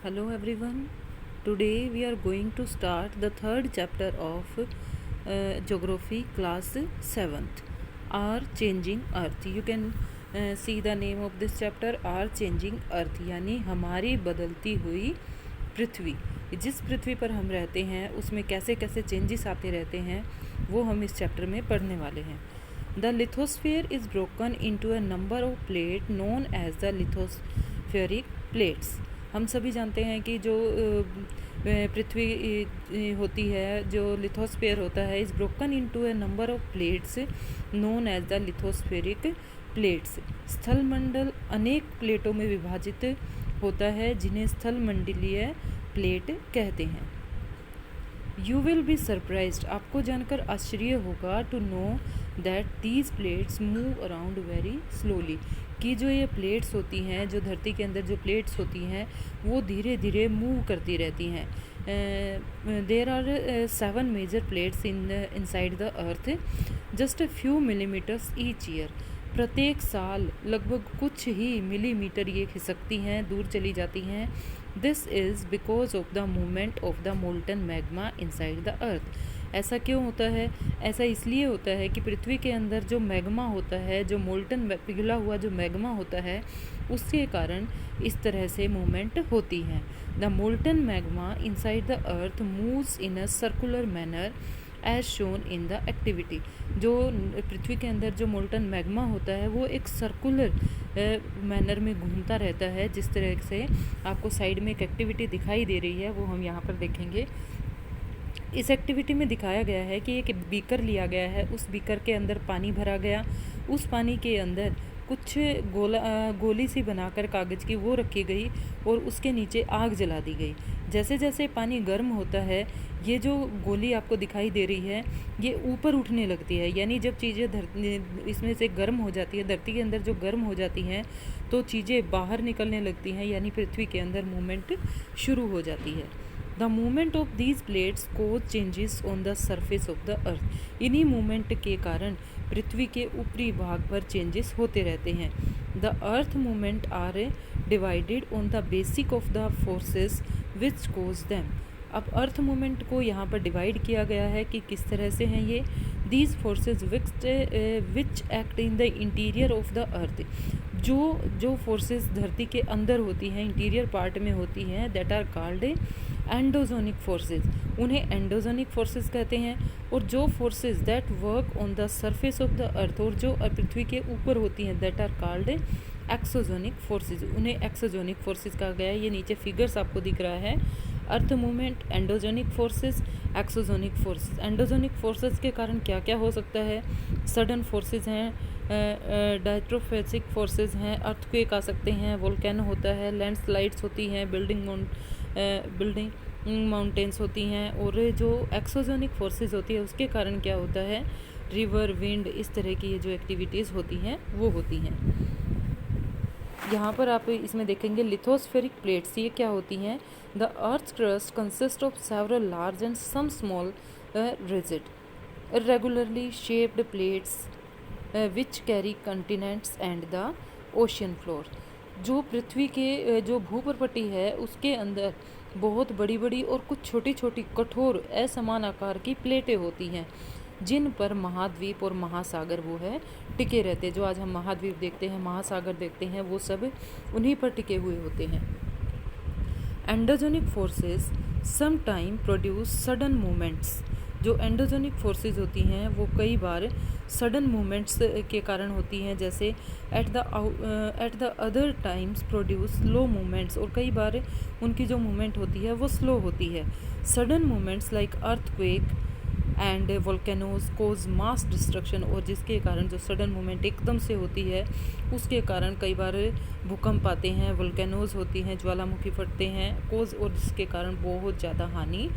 Hello everyone. Today we are going to start the third chapter of Geography class 7th. Our Changing Earth. You can see the name of this chapter, Our Changing Earth, यानी हमारी बदलती हुई पृथ्वी। जिस पृथ्वी पर हम रहते हैं उसमें कैसे कैसे चेंजेस आते रहते हैं वो हम इस चैप्टर में पढ़ने वाले हैं। The lithosphere is broken into a number of plate known as the lithospheric plates. हम सभी जानते हैं कि जो पृथ्वी होती है, जो लिथोस्फीयर होता है, is broken into a number of plates known as the lithospheric plates. स्थल मंडल अनेक प्लेटों में विभाजित होता है जिन्हें स्थल मंडलीय प्लेट कहते हैं। यू विल बी सरप्राइज्ड, आपको जानकर आश्चर्य होगा, to know that these plates move around very slowly, कि जो ये प्लेट्स होती हैं, जो धरती के अंदर जो प्लेट्स होती हैं वो धीरे धीरे मूव करती रहती हैं। There are 7 major plates inside the earth, just a few millimetres each year. प्रत्येक साल लगभग कुछ ही मिलीमीटर ये खिसकती हैं, दूर चली जाती हैं। This is because of the movement of the molten magma inside the अर्थ। ऐसा क्यों होता है? ऐसा इसलिए होता है कि पृथ्वी के अंदर जो मैग्मा होता है, जो मोल्टन पिघला हुआ जो मैग्मा होता है, उसके कारण इस तरह से मूवमेंट होती है। The molten magma inside the earth moves in a circular manner as shown in the activity. जो पृथ्वी के अंदर जो मोल्टन मैग्मा होता है वो एक सर्कुलर मैनर में घूमता रहता है, जिस तरह से आपको साइड में एक एक्टिविटी दिखाई दे रही है वो हम यहाँ पर देखेंगे। इस एक्टिविटी में दिखाया गया है कि एक बीकर लिया गया है, उस बीकर के अंदर पानी भरा गया, उस पानी के अंदर कुछ गोली सी बनाकर कागज़ की वो रखी गई और उसके नीचे आग जला दी गई। जैसे जैसे पानी गर्म होता है, ये जो गोली आपको दिखाई दे रही है ये ऊपर उठने लगती है, यानी जब चीज़ें इसमें से गर्म हो जाती है, धरती के अंदर जो गर्म हो जाती हैं तो चीज़ें बाहर निकलने लगती हैं, यानी पृथ्वी के अंदर मूवमेंट शुरू हो जाती है। The movement of these plates cause changes on the surface of the earth. इन्हीं मूवमेंट के कारण पृथ्वी के ऊपरी भाग पर चेंजेस होते रहते हैं। The earth movement are divided on the basic of the forces which cause them. अब अर्थ मूवमेंट को यहाँ पर डिवाइड किया गया है कि किस तरह से हैं ये। These forces which act in the interior of the अर्थ। जो फोर्सेस धरती के अंदर होती हैं, इंटीरियर पार्ट में होती हैं, दैट आर कॉल्ड एंडोजोनिक फोर्सेस, उन्हें एंडोजोनिक फोर्सेस कहते हैं। और जो forces that work on the surface of the अर्थ, और जो पृथ्वी के ऊपर होती हैं, दैट आर कॉल्ड एक्सोजोनिक फोर्सेस, उन्हें एक्सोजोनिक फोर्सेस कहा गया है। ये नीचे फिगर्स आपको दिख रहा है, earth movement, endogenic forces, exogenic forces. Endogenic forces के कारण क्या क्या हो सकता है? सडन फोर्सेस हैं, डायट्रोफेसिक फोर्सेस हैं, अर्थक्वेक आ सकते हैं, वोल्केनो होता है, लैंडस्लाइड्स होती हैं, बिल्डिंग माउंटेन्स होती हैं। और जो एक्सोजोनिक फोर्सेस होती है उसके कारण क्या होता है? रिवर, विंड, इस तरह की ये जो एक्टिविटीज़ होती हैं वो होती हैं। यहाँ पर आप इसमें देखेंगे लिथोस्फेरिक प्लेट्स, ये क्या होती हैं? The earth crust consist of several large and some small rigid irregularly shaped plates which carry continents and the ocean floor। जो पृथ्वी के जो भूप्रपट्टी है उसके अंदर बहुत बड़ी बड़ी और कुछ छोटी छोटी कठोर असमान आकार की प्लेटें होती हैं, जिन पर महाद्वीप और महासागर वो है टिके रहते हैं। जो आज हम महाद्वीप देखते हैं, महासागर देखते हैं, वो सब उन्हीं पर टिके हुए होते हैं। Endogenic forces some time produce sudden movements. जो एंडोजोनिक फोर्सेस होती हैं वो कई बार सडन मूवमेंट्स के कारण होती हैं, जैसे at the other times produce slow movements, और कई बार उनकी जो मूवमेंट होती है वो स्लो होती है। Sudden movements like earthquake and volcanoes cause mass destruction, और जिसके कारण जो सडन मूवमेंट एकदम से होती है उसके कारण कई बार भूकंप आते हैं, वोल्केनोज होती हैं, ज्वालामुखी फटते हैं, कोज, और जिसके कारण बहुत ज़्यादा हानि